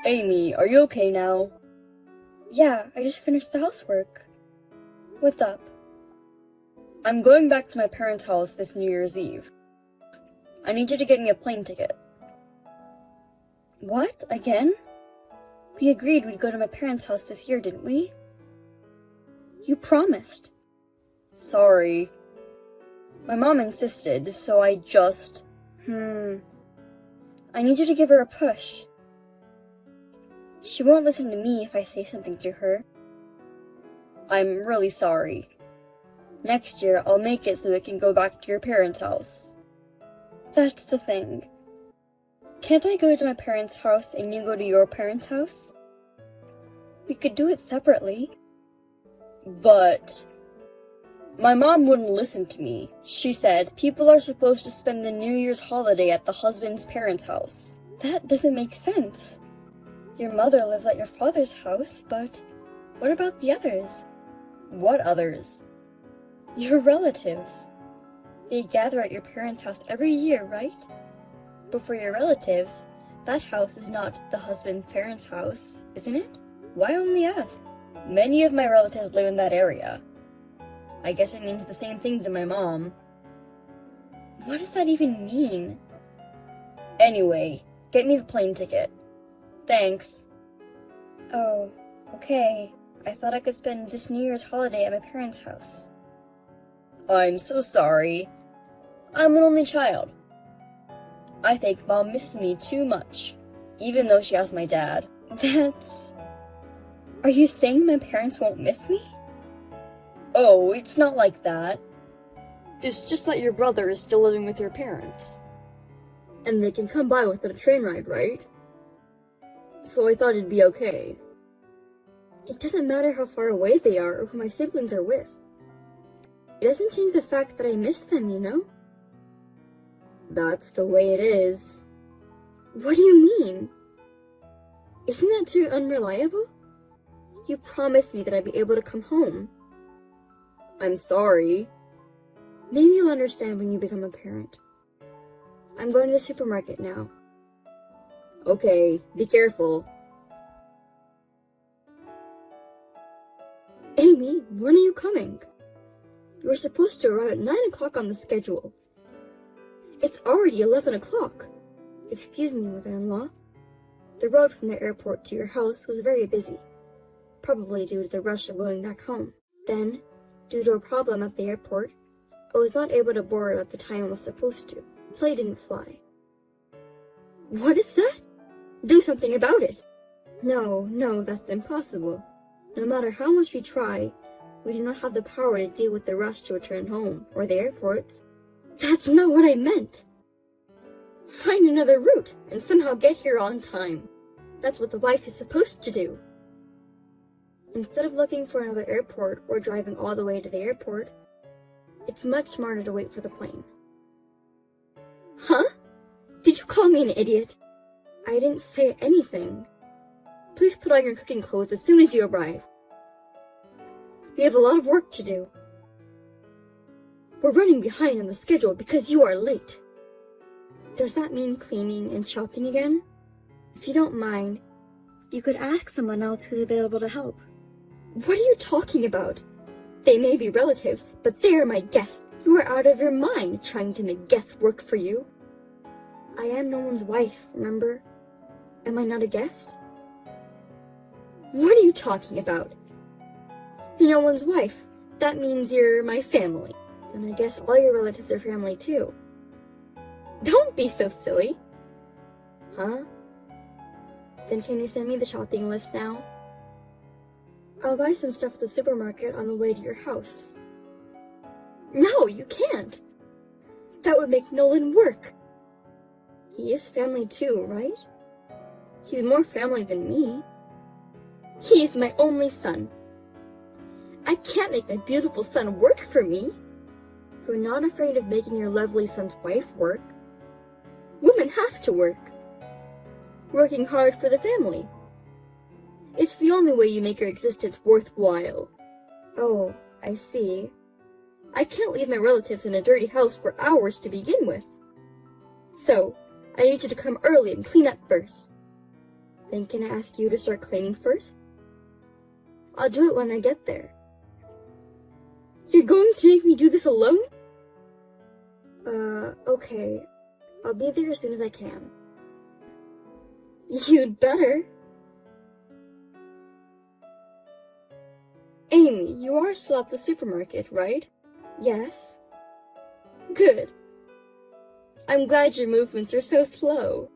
Amy, are you okay now? Yeah, I just finished the housework. What's up? I'm going back to my parents' house this New Year's Eve. I need you to get me a plane ticket. What? Again? We agreed we'd go to my parents' house this year, didn't we? You promised. Sorry. My mom insisted, so I just... I need you to give her a push. She won't listen to me if I say something to her. I'm really sorry. Next year, I'll make it so we can go back to your parents' house. That's the thing. Can't I go to my parents' house and you go to your parents' house? We could do it separately. But... my mom wouldn't listen to me. She said people are supposed to spend the New Year's holiday at the husband's parents' house. That doesn't make sense. Your mother lives at your father's house, but what about the others? What others? Your relatives. They gather at your parents' house every year, right? But for your relatives, that house is not the husband's parents' house, isn't it? Why only us? Many of my relatives live in that area. I guess it means the same thing to my mom. What does that even mean? Anyway, get me the plane ticket. Thanks. Oh, okay. I thought I could spend this New Year's holiday at my parents' house. I'm so sorry. I'm an only child. I think Mom misses me too much, even though she has my dad. Are you saying my parents won't miss me? Oh, it's not like that. It's just that your brother is still living with your parents. And they can come by without a train ride, right? So I thought it'd be okay. It doesn't matter how far away they are or who my siblings are with. It doesn't change the fact that I miss them, you know? That's the way it is. What do you mean? Isn't that too unreliable? You promised me that I'd be able to come home. I'm sorry. Maybe you'll understand when you become a parent. I'm going to the supermarket now. Okay, be careful. Amy, when are you coming? You were supposed to arrive at 9 o'clock on the schedule. It's already 11 o'clock. Excuse me, mother-in-law. The road from the airport to your house was very busy, probably due to the rush of going back home. Then, due to a problem at the airport, I was not able to board at the time I was supposed to. The plane didn't fly. What is that? Do something about it. No, that's impossible. No matter how much we try, we do not have the power to deal with the rush to return home, or the airports. That's not what I meant. Find another route, and somehow get here on time. That's what the wife is supposed to do. Instead of looking for another airport or driving all the way to the airport, it's much smarter to wait for the plane. Huh? Did you call me an idiot? I didn't say anything. Please put on your cooking clothes as soon as you arrive. We have a lot of work to do. We're running behind on the schedule because you are late. Does that mean cleaning and shopping again? If you don't mind, you could ask someone else who's available to help. What are you talking about? They may be relatives, but they are my guests. You are out of your mind trying to make guests work for you. I am no one's wife, remember? Am I not a guest? What are you talking about? You're no one's wife. That means you're my family. Then I guess all your relatives are family too. Don't be so silly. Huh? Then can you send me the shopping list now? I'll buy some stuff at the supermarket on the way to your house. No, you can't. That would make Nolan work. He is family too, right? He's more family than me. He is my only son. I can't make my beautiful son work for me. You're not afraid of making your lovely son's wife work. Women have to work. Working hard for the family. It's the only way you make your existence worthwhile. Oh, I see. I can't leave my relatives in a dirty house for hours to begin with. So, I need you to come early and clean up first. Then can I ask you to start cleaning first? I'll do it when I get there. You're going to make me do this alone? Okay. I'll be there as soon as I can. You'd better. Amy, you are still at the supermarket, right? Yes. Good. I'm glad your movements are so slow.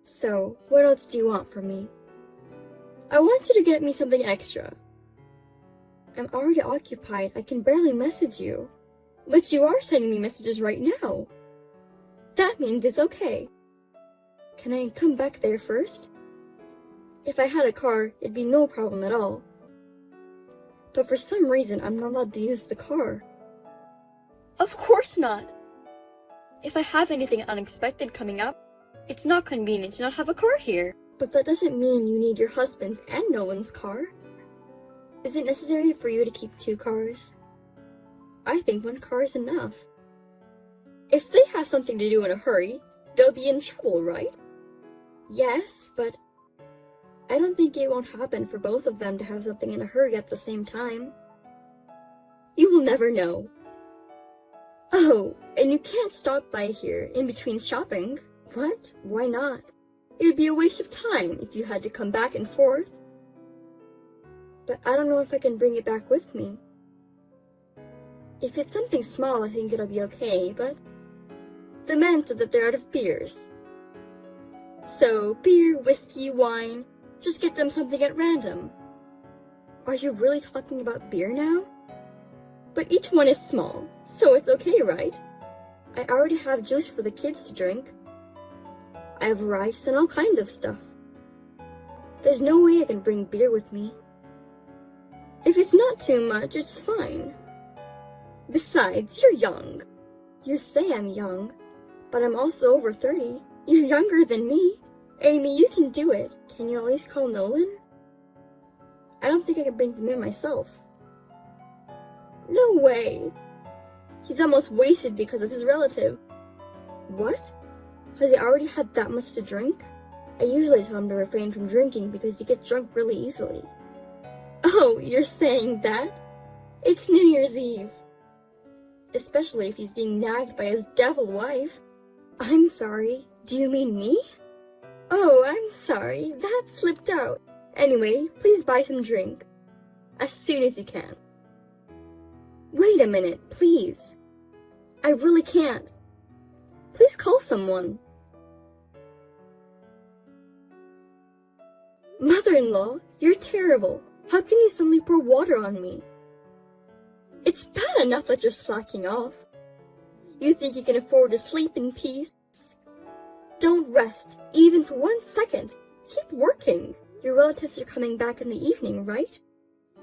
So, what else do you want from me? I want you to get me something extra. I'm already occupied. I can barely message you. But you are sending me messages right now. That means it's okay. Can I come back there first? If I had a car, it'd be no problem at all. But for some reason, I'm not allowed to use the car. Of course not! If I have anything unexpected coming up, it's not convenient to not have a car here. But that doesn't mean you need your husband's and Nolan's car. Is it necessary for you to keep 2 cars? I think 1 car is enough. If they have something to do in a hurry, they'll be in trouble, right? Yes, but I don't think it won't happen for both of them to have something in a hurry at the same time. You will never know. Oh, and you can't stop by here in between shopping. What? Why not? It would be a waste of time if you had to come back and forth. But I don't know if I can bring it back with me. If it's something small, I think it'll be okay, but the men said that they're out of beers. So, beer, whiskey, wine, just get them something at random. Are you really talking about beer now? But each one is small, so it's okay, right? I already have juice for the kids to drink. I have rice and all kinds of stuff. There's no way I can bring beer with me. If it's not too much, it's fine. Besides, you're young. You say I'm young, but I'm also over 30. You're younger than me. Amy, you can do it. Can you at least call Nolan? I don't think I can bring them in myself. No way. He's almost wasted because of his relative. What? Has he already had that much to drink? I usually tell him to refrain from drinking because he gets drunk really easily. Oh, you're saying that? It's New Year's Eve. Especially if he's being nagged by his devil wife. I'm sorry. Do you mean me? Oh, I'm sorry. That slipped out. Anyway, please buy some drink. As soon as you can. Wait a minute, please. I really can't. Please call someone. Mother-in-law, you're terrible. How can you suddenly pour water on me? It's bad enough that you're slacking off. You think you can afford to sleep in peace? Don't rest, even for 1 second. Keep working. Your relatives are coming back in the evening, right?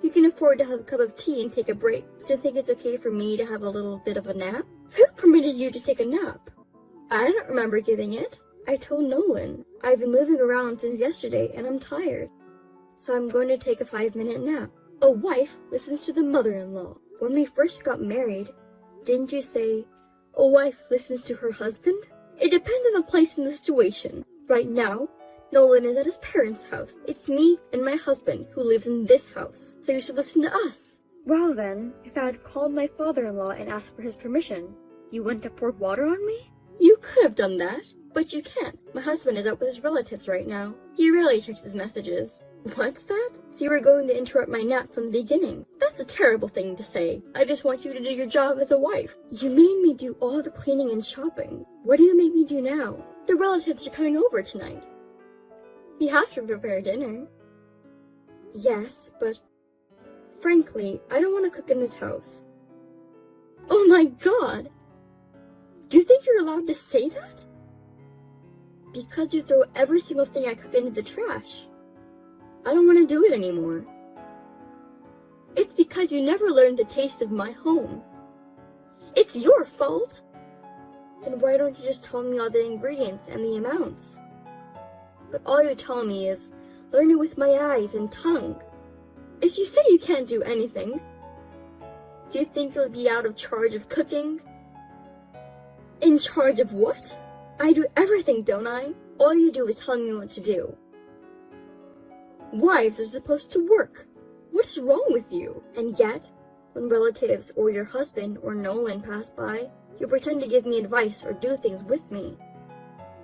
You can afford to have a cup of tea and take a break. Do you think it's okay for me to have a little bit of a nap? Who permitted you to take a nap? I don't remember giving it. I told Nolan. I've been moving around since yesterday and I'm tired. So I'm going to take a 5-minute nap. A wife listens to the mother-in-law. When we first got married, didn't you say, a wife listens to her husband? It depends on the place and the situation. Right now, Nolan is at his parents' house. It's me and my husband who lives in this house, so you should listen to us. Well then, if I had called my father-in-law and asked for his permission, you wouldn't have poured water on me? You could have done that, but you can't. My husband is out with his relatives right now. He rarely checks his messages. What's that? So you were going to interrupt my nap from the beginning? That's a terrible thing to say. I just want you to do your job as a wife. You made me do all the cleaning and shopping. What do you make me do now? The relatives are coming over tonight. We have to prepare dinner. Yes, but frankly, I don't want to cook in this house. Oh my god! Do you think you're allowed to say that? Because you throw every single thing I cook into the trash. I don't want to do it anymore. It's because you never learned the taste of my home. It's your fault. Then why don't you just tell me all the ingredients and the amounts? But all you tell me is, learn it with my eyes and tongue. If you say you can't do anything, do you think you'll be out of charge of cooking? In charge of what? I do everything, don't I? All you do is tell me what to do. Wives are supposed to work. What is wrong with you? And yet, when relatives or your husband or Nolan pass by, you pretend to give me advice or do things with me.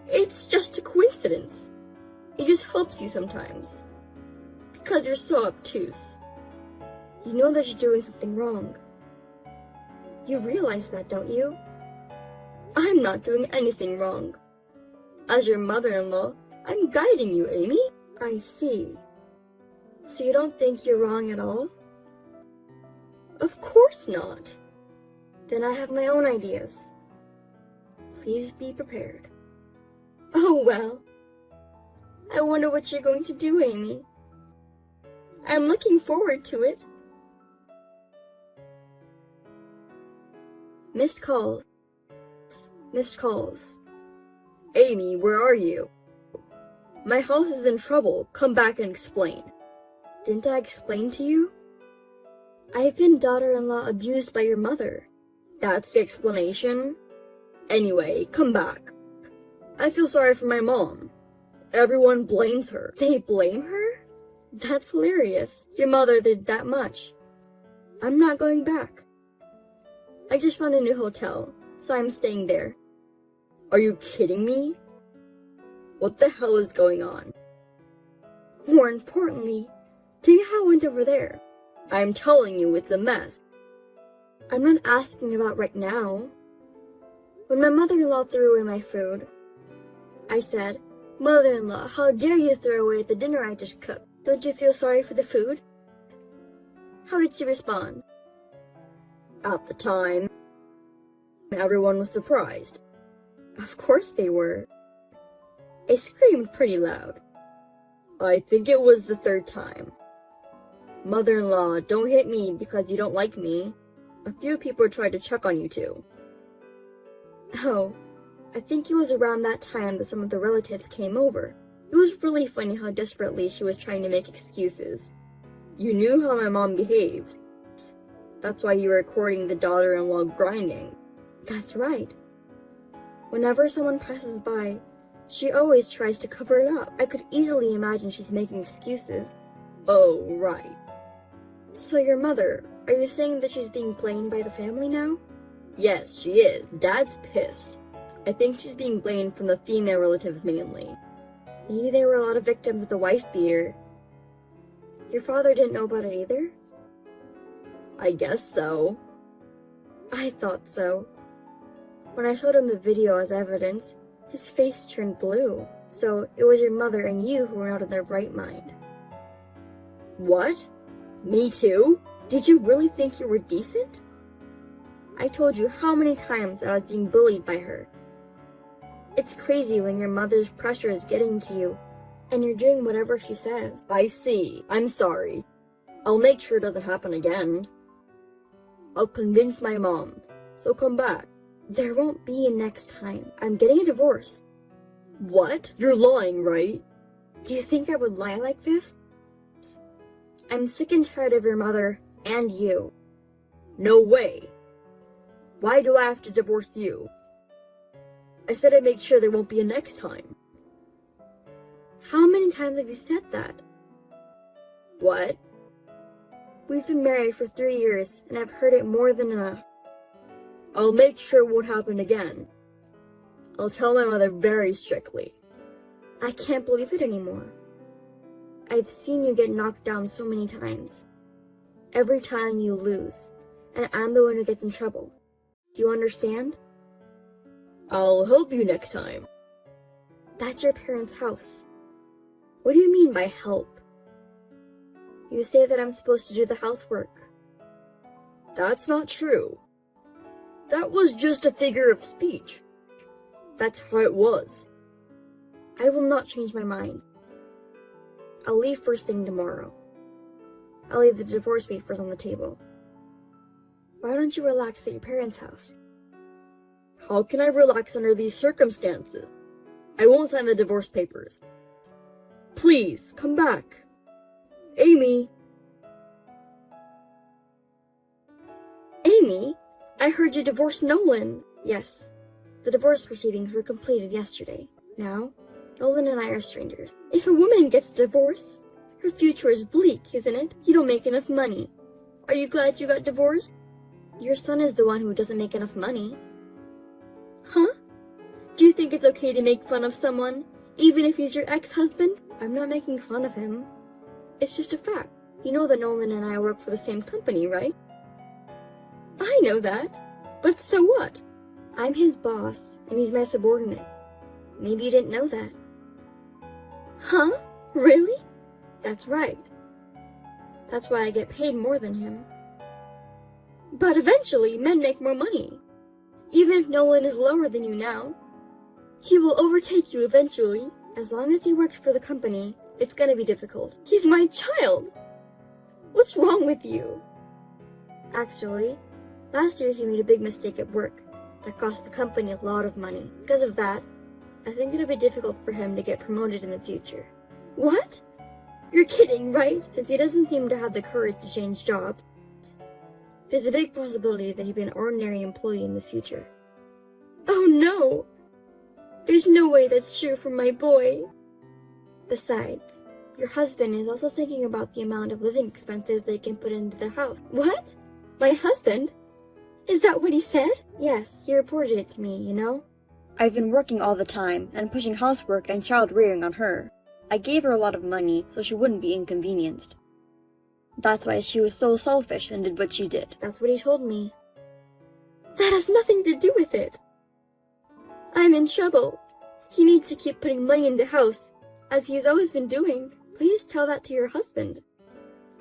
It's just a coincidence. It just helps you sometimes. Because you're so obtuse. You know that you're doing something wrong. You realize that, don't you? I'm not doing anything wrong. As your mother-in-law, I'm guiding you, Amy. I see. So you don't think you're wrong at all? Of course not. Then I have my own ideas. Please be prepared. Oh well. I wonder what you're going to do, Amy. I'm looking forward to it. Missed calls. Missed calls. Amy, where are you? My house is in trouble. Come back and explain. Didn't I explain to you? I've been daughter-in-law abused by your mother. That's the explanation? Anyway, come back. I feel sorry for my mom. Everyone blames her. They blame her? That's hilarious. Your mother did that much. I'm not going back. I just found a new hotel, so I'm staying there. Are you kidding me? What the hell is going on? More importantly, tell me how it went over there. I'm telling you, it's a mess. I'm not asking about right now. When my mother-in-law threw away my food, I said, "Mother-in-law, how dare you throw away the dinner I just cooked? Don't you feel sorry for the food?" How did she respond? At the time, everyone was surprised. Of course they were. I screamed pretty loud. I think it was the third time. Mother-in-law, don't hit me because you don't like me. A few people tried to check on you too. Oh, I think it was around that time that some of the relatives came over. It was really funny how desperately she was trying to make excuses. You knew how my mom behaves. That's why you were recording the daughter-in-law grinding. That's right. Whenever someone passes by, she always tries to cover it up. I could easily imagine she's making excuses. Oh, right. So your mother, are you saying that she's being blamed by the family now? Yes, she is. Dad's pissed. I think she's being blamed from the female relatives mainly. Maybe there were a lot of victims of the wife beater. Your father didn't know about it either? I guess so. I thought so. When I showed him the video as evidence, his face turned blue. So it was your mother and you who were not in their right mind. What? Me too? Did you really think you were decent? I told you how many times that I was being bullied by her. It's crazy when your mother's pressure is getting to you, and you're doing whatever she says. I see. I'm sorry. I'll make sure it doesn't happen again. I'll convince my mom, so come back. There won't be a next time. I'm getting a divorce. What? You're lying, right? Do you think I would lie like this? I'm sick and tired of your mother and you. No way. Why do I have to divorce you? I said I'd make sure there won't be a next time. How many times have you said that? What? We've been married for 3 years, and I've heard it more than enough. I'll make sure it won't happen again. I'll tell my mother very strictly. I can't believe it anymore. I've seen you get knocked down so many times. Every time you lose, and I'm the one who gets in trouble. Do you understand? I'll help you next time. That's your parents' house. What do you mean by help? You say that I'm supposed to do the housework. That's not true. That was just a figure of speech. That's how it was. I will not change my mind. I'll leave first thing tomorrow. I'll leave the divorce papers on the table. Why don't you relax at your parents' house? How can I relax under these circumstances? I won't sign the divorce papers. Please, come back. Amy. Amy? I heard you divorced Nolan. Yes, the divorce proceedings were completed yesterday. Now, Nolan and I are strangers. If a woman gets divorced, Her future is bleak, isn't it? You don't make enough money. Are you glad you got divorced? Your son is the one who doesn't make enough money. Huh? Do you think it's okay to make fun of someone, even if he's your ex-husband? I'm not making fun of him. It's just a fact. You know that Nolan and I work for the same company, right? I know that. But so what? I'm his boss, and he's my subordinate. Maybe you didn't know that. Huh? Really? That's right. That's why I get paid more than him. But eventually, men make more money. Even if Nolan is lower than you now, he will overtake you eventually. As long as he works for the company, it's gonna be difficult. He's my child! What's wrong with you? Actually, last year he made a big mistake at work that cost the company a lot of money. Because of that, I think it'll be difficult for him to get promoted in the future. What? You're kidding, right? Since he doesn't seem to have the courage to change jobs, there's a big possibility that he'll be an ordinary employee in the future. Oh no! There's no way that's true for my boy. Besides, your husband is also thinking about the amount of living expenses they can put into the house. What? My husband? Is that what he said? Yes, he reported it to me, you know? I've been working all the time and pushing housework and child rearing on her. I gave her a lot of money so she wouldn't be inconvenienced. That's why she was so selfish and did what she did. That's what he told me. That has nothing to do with it. I'm in trouble. He needs to keep putting money in the house, as he's always been doing. Please tell that to your husband.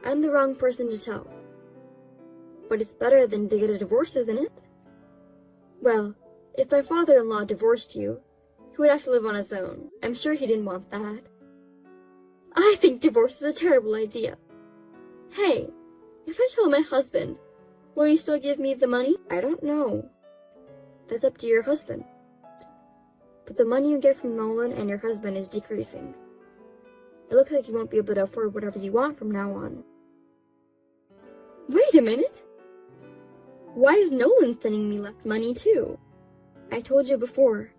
I'm the wrong person to tell. But it's better than to get a divorce, isn't it? Well, if my father-in-law divorced you, he would have to live on his own. I'm sure he didn't want that. I think divorce is a terrible idea. Hey, if I tell my husband, will he still give me the money? I don't know. That's up to your husband. But the money you get from Nolan and your husband is decreasing. It looks like you won't be able to afford whatever you want from now on. Wait a minute! Why is Nolan sending me less money too? I told you before.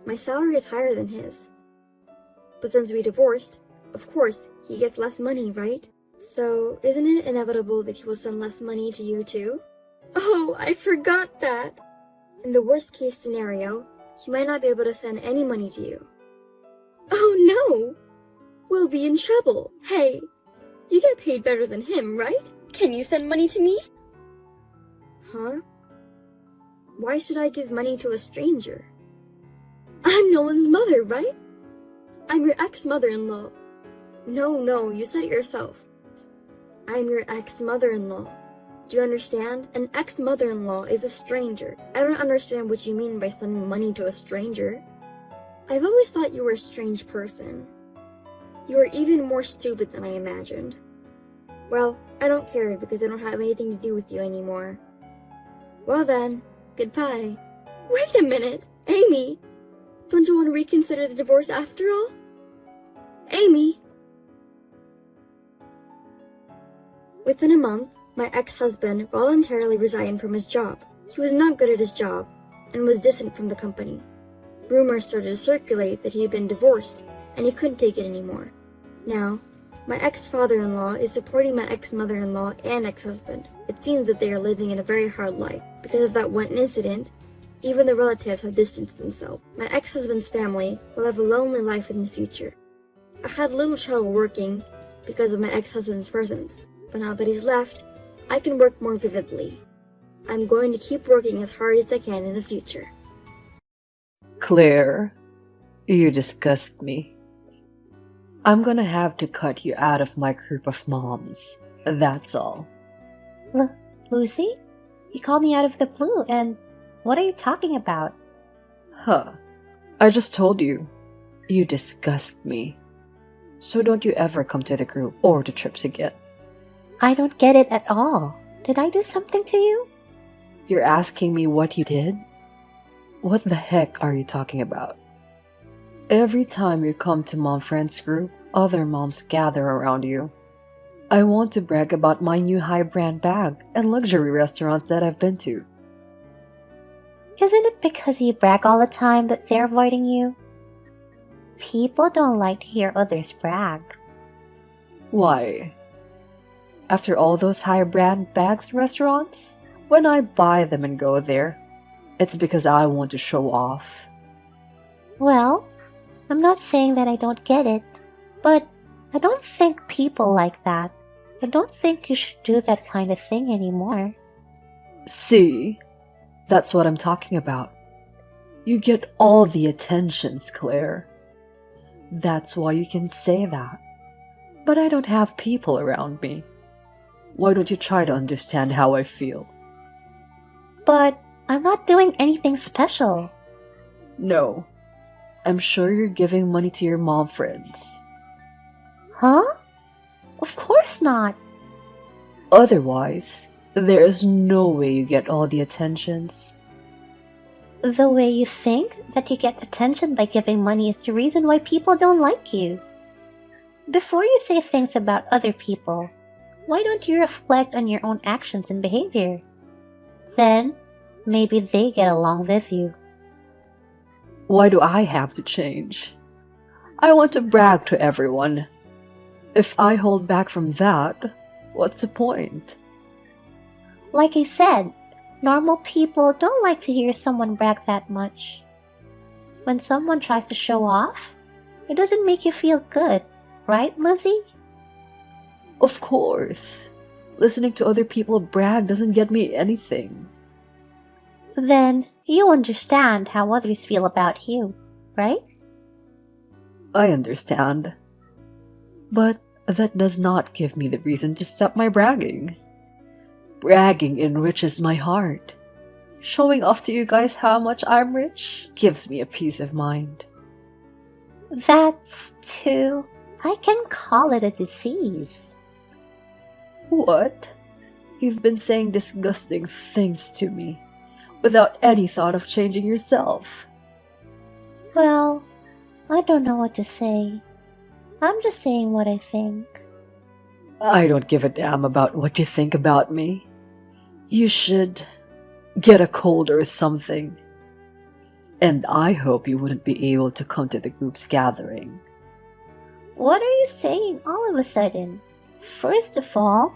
My salary is higher than his. But since we divorced, of course, he gets less money, right? So, isn't it inevitable that he will send less money to you too? Oh, I forgot that! In the worst case scenario, he might not be able to send any money to you. Oh no! We'll be in trouble. Hey, you get paid better than him, right? Can you send money to me? Huh? Why should I give money to a stranger? I'm Nolan's mother, right? I'm your ex-mother-in-law. No, you said it yourself. I'm your ex-mother-in-law. Do you understand? An ex-mother-in-law is a stranger. I don't understand what you mean by sending money to a stranger. I've always thought you were a strange person. You are even more stupid than I imagined. Well, I don't care because I don't have anything to do with you anymore. Well then, goodbye. Wait a minute, Amy! Don't you want to reconsider the divorce after all? Amy! Within a month, my ex-husband voluntarily resigned from his job. He was not good at his job and was distant from the company. Rumors started to circulate that he had been divorced and he couldn't take it anymore. Now, my ex-father-in-law is supporting my ex-mother-in-law and ex-husband. It seems that they are living in a very hard life. Because of that one incident, even the relatives have distanced themselves. My ex-husband's family will have a lonely life in the future. I had little trouble working because of my ex-husband's presence, but now that he's left, I can work more vividly. I'm going to keep working as hard as I can in the future. Claire, you disgust me. I'm gonna have to cut you out of my group of moms. That's all. Lucy? You called me out of the blue, and what are you talking about? Huh. I just told you. You disgust me. So don't you ever come to the group or the trips again. I don't get it at all. Did I do something to you? You're asking me what you did? What the heck are you talking about? Every time you come to Mom Friends group, other moms gather around you. I want to brag about my new high-brand bag and luxury restaurants that I've been to. Isn't it because you brag all the time that they're avoiding you? People don't like to hear others brag. Why? After all those high brand bags restaurants, when I buy them and go there, it's because I want to show off. Well, I'm not saying that I don't get it, but I don't think people like that. I don't think you should do that kind of thing anymore. See? That's what I'm talking about. You get all the attentions, Claire. That's why you can say that. But I don't have people around me. Why don't you try to understand how I feel? But I'm not doing anything special. No. I'm sure you're giving money to your mom friends. Huh? Of course not. Otherwise, there is no way you get all the attentions. The way you think that you get attention by giving money is the reason why people don't like you. Before you say things about other people, why don't you reflect on your own actions and behavior? Then, maybe they get along with you. Why do I have to change? I want to brag to everyone. If I hold back from that, what's the point? Like I said, normal people don't like to hear someone brag that much. When someone tries to show off, it doesn't make you feel good, right, Lizzie? Of course. Listening to other people brag doesn't get me anything. Then you understand how others feel about you, right? I understand. But that does not give me the reason to stop my bragging. Bragging enriches my heart. Showing off to you guys how much I'm rich gives me a peace of mind. That's too... I can call it a disease. What? You've been saying disgusting things to me, without any thought of changing yourself. Well, I don't know what to say. I'm just saying what I think. I don't give a damn about what you think about me. You should get a cold or something. And I hope you wouldn't be able to come to the group's gathering. What are you saying all of a sudden? First of all,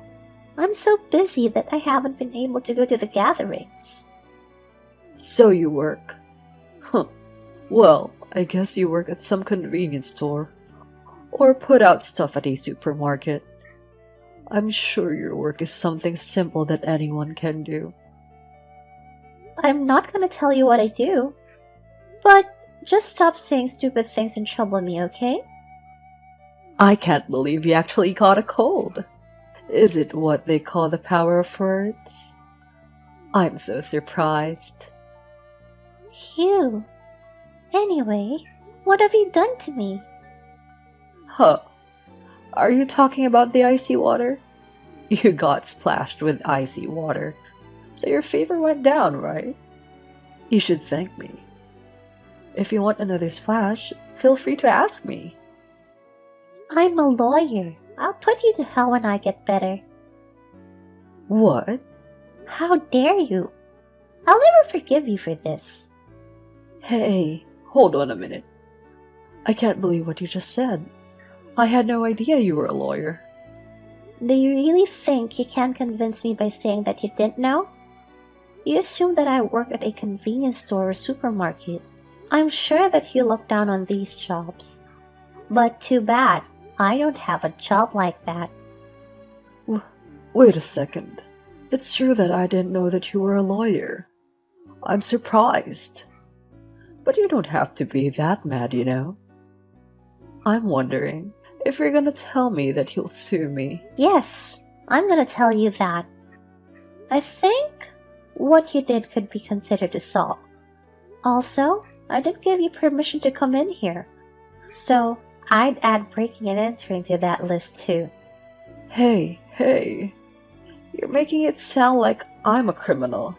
I'm so busy that I haven't been able to go to the gatherings. So you work. Huh. Well, I guess you work at some convenience store. Or put out stuff at a supermarket. I'm sure your work is something simple that anyone can do. I'm not gonna tell you what I do. But just stop saying stupid things and trouble me, okay? I can't believe you actually caught a cold. Is it what they call the power of words? I'm so surprised. Phew. Anyway, what have you done to me? Huh. Are you talking about the icy water? You got splashed with icy water, so your fever went down, right? You should thank me. If you want another splash, feel free to ask me. I'm a lawyer. I'll put you to hell when I get better. What? How dare you? I'll never forgive you for this. Hey, hold on a minute. I can't believe what you just said. I had no idea you were a lawyer. Do you really think you can convince me by saying that you didn't know? You assume that I work at a convenience store or supermarket. I'm sure that you look down on these jobs. But too bad, I don't have a job like that. Wait a second. It's true that I didn't know that you were a lawyer. I'm surprised. But you don't have to be that mad, you know. I'm wondering if you're gonna tell me that you'll sue me. Yes, I'm gonna tell you that. I think what you did could be considered assault. Also, I didn't give you permission to come in here. So, I'd add breaking and entering to that list too. Hey, you're making it sound like I'm a criminal,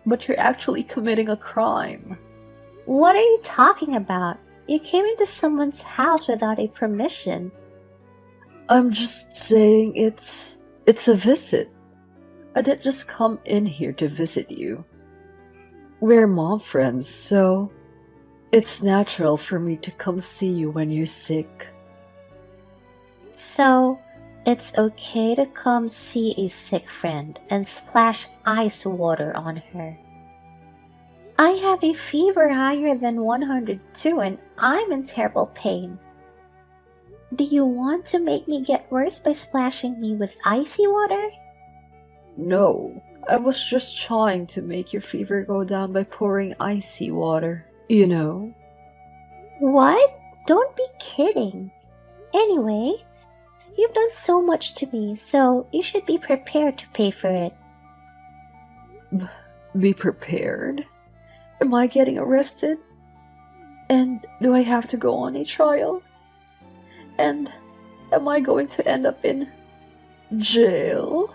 but you're actually committing a crime. What are you talking about? You came into someone's house without a permission. I'm just saying it's a visit. I didn't just come in here to visit you. We're mom friends, so it's natural for me to come see you when you're sick. So, It's okay to come see a sick friend and splash ice water on her. I have a fever higher than 102 and I'm in terrible pain. Do you want to make me get worse by splashing me with icy water? No, I was just trying to make your fever go down by pouring icy water, you know? What? Don't be kidding. Anyway, you've done so much to me, so you should be prepared to pay for it. Be prepared? Am I getting arrested? And do I have to go on a trial? And am I going to end up in jail?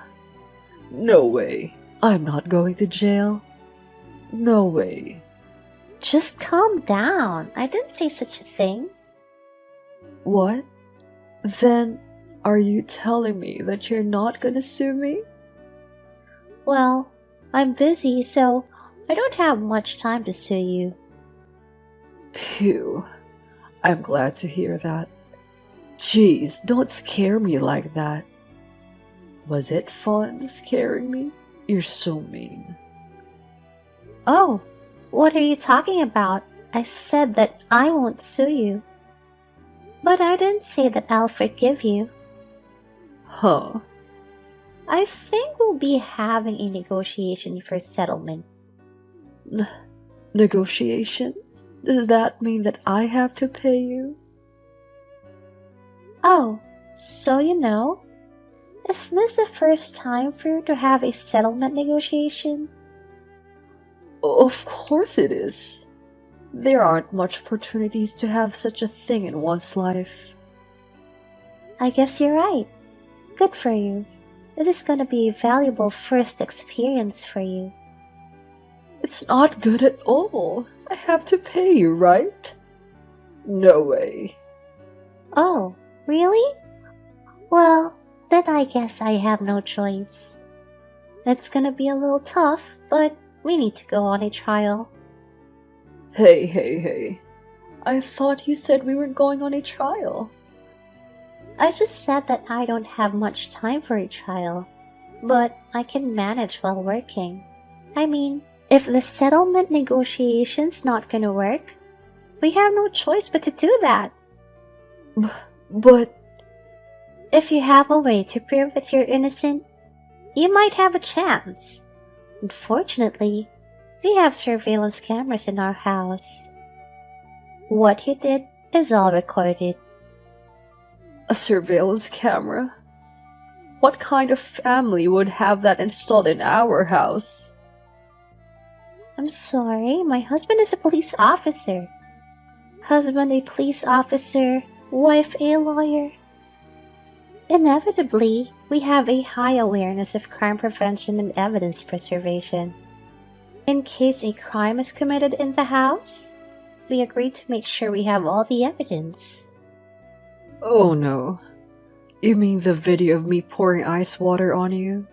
No way. I'm not going to jail. No way. Just calm down. I didn't say such a thing. What? Then are you telling me that you're not gonna sue me? Well, I'm busy, so I don't have much time to sue you. Phew. I'm glad to hear that. Jeez, don't scare me like that. Was it fun scaring me? You're so mean. Oh, what are you talking about? I said that I won't sue you. But I didn't say that I'll forgive you. Huh. I think we'll be having a negotiation for settlement. Negotiation? Does that mean that I have to pay you? Oh, so you know? Is this the first time for you to have a settlement negotiation? Of course it is. There aren't much opportunities to have such a thing in one's life. I guess you're right. Good for you. It is gonna be a valuable first experience for you. It's not good at all. I have to pay you, right? No way. Oh, really? Well, then I guess I have no choice. It's gonna be a little tough, but we need to go on a trial. Hey. I thought you said we were going on a trial. I just said that I don't have much time for a trial, but I can manage while working. I mean, if the settlement negotiation's not gonna work, we have no choice but to do that. But If you have a way to prove that you're innocent, you might have a chance. Unfortunately, we have surveillance cameras in our house. What you did is all recorded. a surveillance camera? What kind of family would have that installed in our house? I'm sorry, my husband is a police officer. Husband a police officer, wife a lawyer. Inevitably, we have a high awareness of crime prevention and evidence preservation. In case a crime is committed in the house, we agree to make sure we have all the evidence. Oh no. You mean the video of me pouring ice water on you?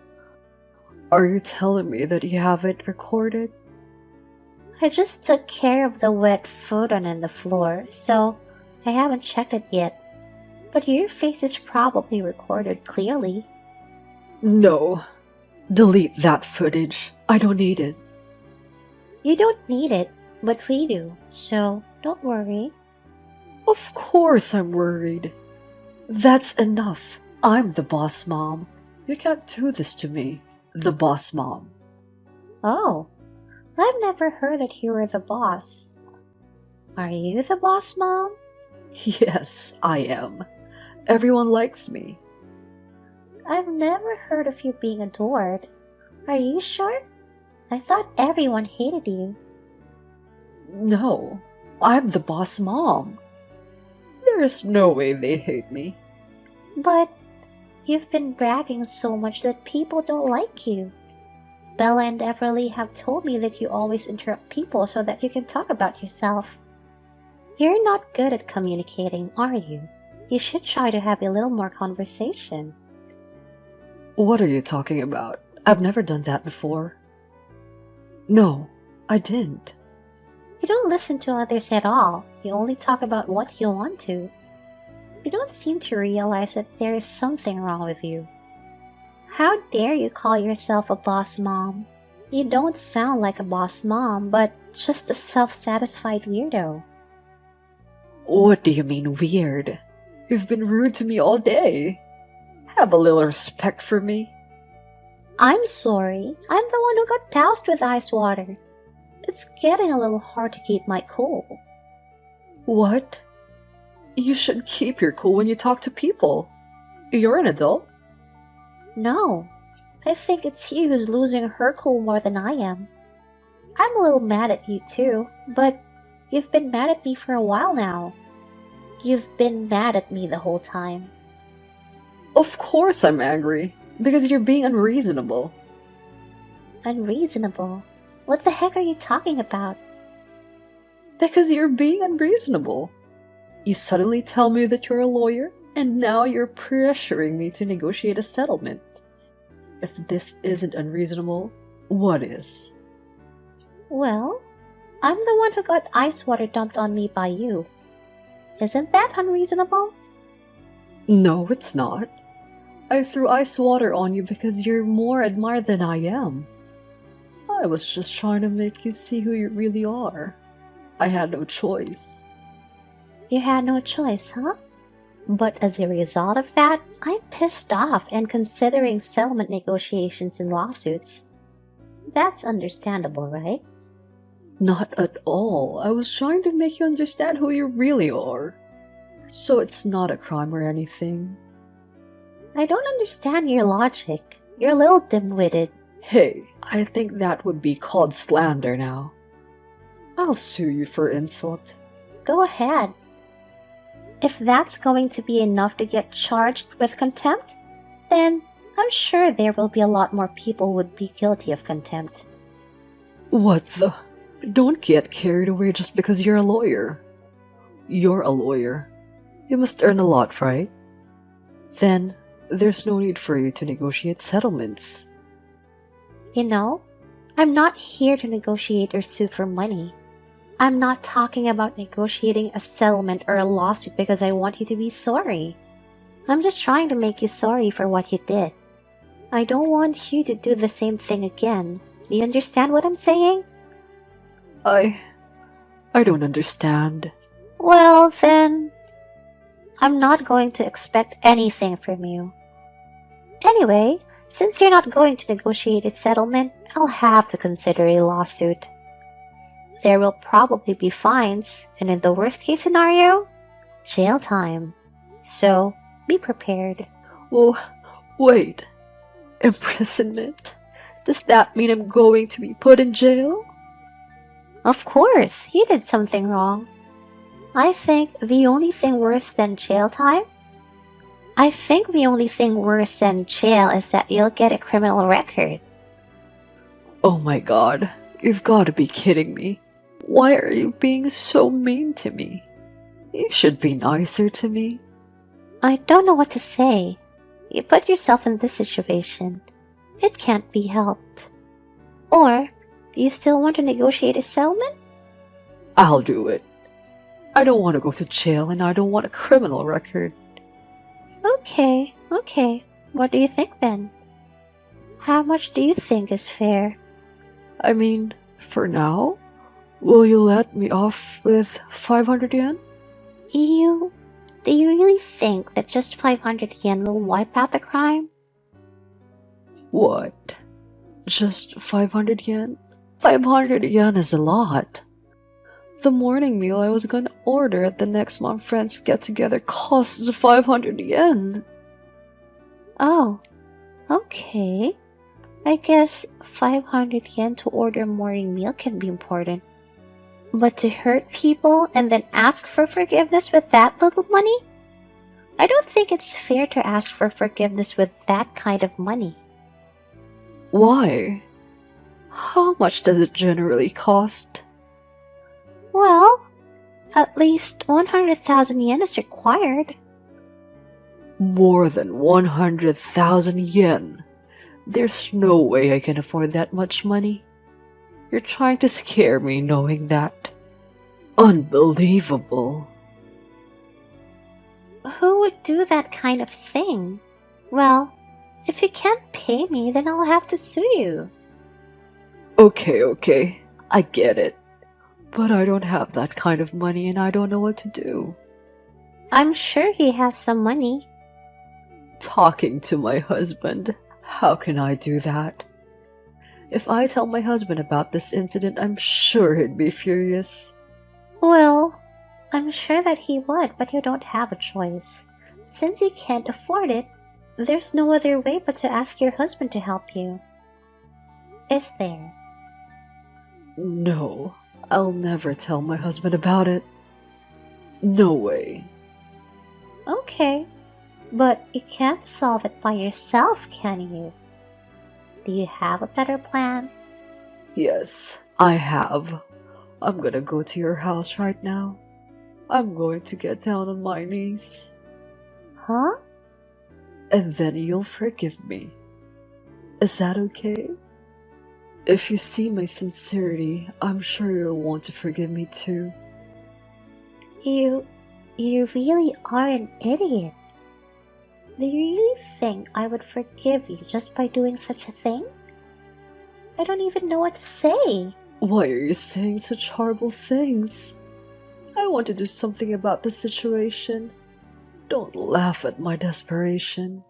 Are you telling me that you have it recorded? I just took care of the wet food on the floor, so I haven't checked it yet. But your face is probably recorded clearly. No. Delete that footage. I don't need it. You don't need it, but we do, so don't worry. Of course I'm worried. That's enough. I'm the boss mom. You can't do this to me, the boss mom. Oh, I've never heard that you were the boss. Are you the boss, Mom? Yes, I am. Everyone likes me. I've never heard of you being adored. Are you sure? I thought everyone hated you. No, I'm the boss mom. There is no way they hate me. But you've been bragging so much that people don't like you. Bella and Everly have told me that you always interrupt people so that you can talk about yourself. You're not good at communicating, are you? You should try to have a little more conversation. What are you talking about? I've never done that before. No, I didn't. You don't listen to others at all. You only talk about what you want to. You don't seem to realize that there is something wrong with you. How dare you call yourself a boss mom? You don't sound like a boss mom, but just a self-satisfied weirdo. What do you mean weird? You've been rude to me all day. Have a little respect for me. I'm sorry. I'm the one who got doused with ice water. It's getting a little hard to keep my cool. What? You should keep your cool when you talk to people. You're an adult. No, I think it's you who's losing her cool more than I am. I'm a little mad at you too, but you've been mad at me for a while now. You've been mad at me the whole time. Of course I'm angry, because you're being unreasonable. Unreasonable? What the heck are you talking about? Because you're being unreasonable. You suddenly tell me that you're a lawyer, and now you're pressuring me to negotiate a settlement. If this isn't unreasonable, what is? Well, I'm the one who got ice water dumped on me by you. Isn't that unreasonable? No, it's not. I threw ice water on you because you're more admired than I am. I was just trying to make you see who you really are. I had no choice. You had no choice, huh? But as a result of that, I'm pissed off and considering settlement negotiations and lawsuits. That's understandable, right? Not at all. I was trying to make you understand who you really are. So it's not a crime or anything. I don't understand your logic. You're a little dim-witted. Hey, I think that would be called slander now. I'll sue you for insult. Go ahead. If that's going to be enough to get charged with contempt, then I'm sure there will be a lot more people who would be guilty of contempt. What the? Don't get carried away just because you're a lawyer. You're a lawyer. You must earn a lot, right? Then, there's no need for you to negotiate settlements. You know, I'm not here to negotiate or sue for money. I'm not talking about negotiating a settlement or a lawsuit because I want you to be sorry. I'm just trying to make you sorry for what you did. I don't want you to do the same thing again. Do you understand what I'm saying? I don't understand. Well, then, I'm not going to expect anything from you. Anyway, since you're not going to negotiate a settlement, I'll have to consider a lawsuit. There will probably be fines, and in the worst case scenario, jail time. So, be prepared. Oh, wait. Imprisonment? Does that mean I'm going to be put in jail? Of course, you did something wrong. I think the only thing worse than jail time? I think the only thing worse than jail is that you'll get a criminal record. Oh my god, you've got to be kidding me. Why are you being so mean to me? You should be nicer to me. I don't know what to say. You put yourself in this situation. It can't be helped. Or, do you still want to negotiate a settlement? I'll do it. I don't want to go to jail and I don't want a criminal record. Okay. What do you think then? How much do you think is fair? I mean, for now, will you let me off with 500 yen? Do you really think that just 500 yen will wipe out the crime? What? Just 500 yen? 500 yen is a lot. The morning meal I was gonna order at the next Mom Friends get-together costs 500 yen. Oh, okay. I guess 500 yen to order a morning meal can be important. But to hurt people and then ask for forgiveness with that little money? I don't think it's fair to ask for forgiveness with that kind of money. Why? How much does it generally cost? Well, at least 100,000 yen is required. More than 100,000 yen. There's no way I can afford that much money. You're trying to scare me knowing that. Unbelievable. Who do that kind of thing. Well, if you can't pay me, then I'll have to sue you. Okay, I get it. But I don't have that kind of money and I don't know what to do. I'm sure he has some money. Talking to my husband. How can I do that? If I tell my husband about this incident, I'm sure he'd be furious. Well, I'm sure that he would, but you don't have a choice. Since you can't afford it, there's no other way but to ask your husband to help you. Is there? No, I'll never tell my husband about it. No way. Okay, but you can't solve it by yourself, can you? Do you have a better plan? Yes, I have. I'm gonna go to your house right now. I'm going to get down on my knees. Huh? And then you'll forgive me. Is that okay? If you see my sincerity, I'm sure you'll want to forgive me too. You really are an idiot. Do you really think I would forgive you just by doing such a thing? I don't even know what to say. Why are you saying such horrible things? I want to do something about the situation. Don't laugh at my desperation.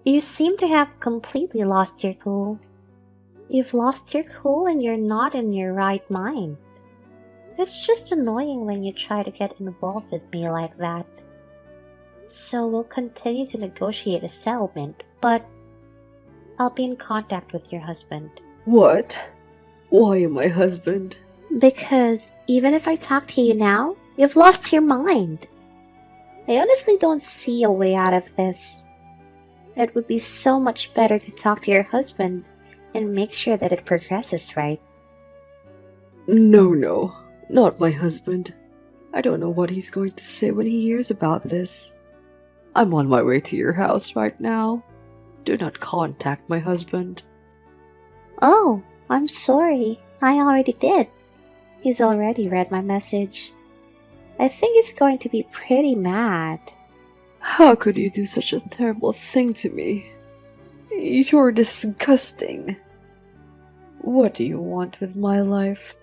You seem to have completely lost your cool. You've lost your cool and you're not in your right mind. It's just annoying when you try to get involved with me like that. So we'll continue to negotiate a settlement, but I'll be in contact with your husband. What? Why my husband? Because even if I talk to you now, you've lost your mind. I honestly don't see a way out of this. It would be so much better to talk to your husband and make sure that it progresses right. No, not my husband. I don't know what he's going to say when he hears about this. I'm on my way to your house right now. Do not contact my husband. Oh, I'm sorry. I already did. He's already read my message. I think he's going to be pretty mad. How could you do such a terrible thing to me? You're disgusting. What do you want with my life?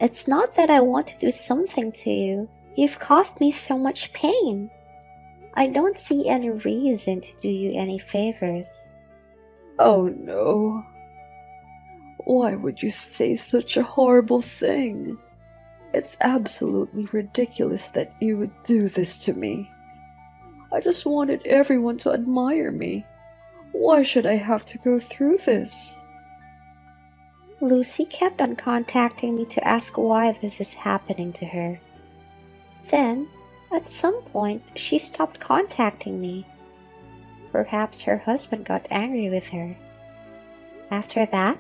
It's not that I want to do something to you. You've caused me so much pain. I don't see any reason to do you any favors. Oh no. Why would you say such a horrible thing? It's absolutely ridiculous that you would do this to me. I just wanted everyone to admire me. Why should I have to go through this? Lucy kept on contacting me to ask why this is happening to her. Then, at some point, she stopped contacting me. Perhaps her husband got angry with her. After that,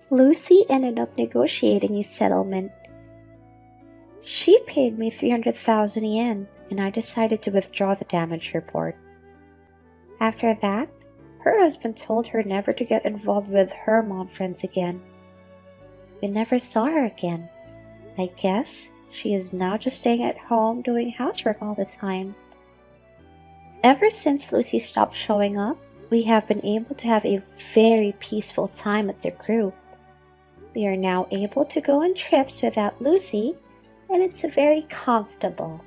Lucy ended up negotiating a settlement. She paid me 300,000 yen, and I decided to withdraw the damage report. After that, her husband told her never to get involved with her mom friends again. We never saw her again. I guess she is now just staying at home doing housework all the time. Ever since Lucy stopped showing up, we have been able to have a very peaceful time at the group. We are now able to go on trips without Lucy, and it's very comfortable.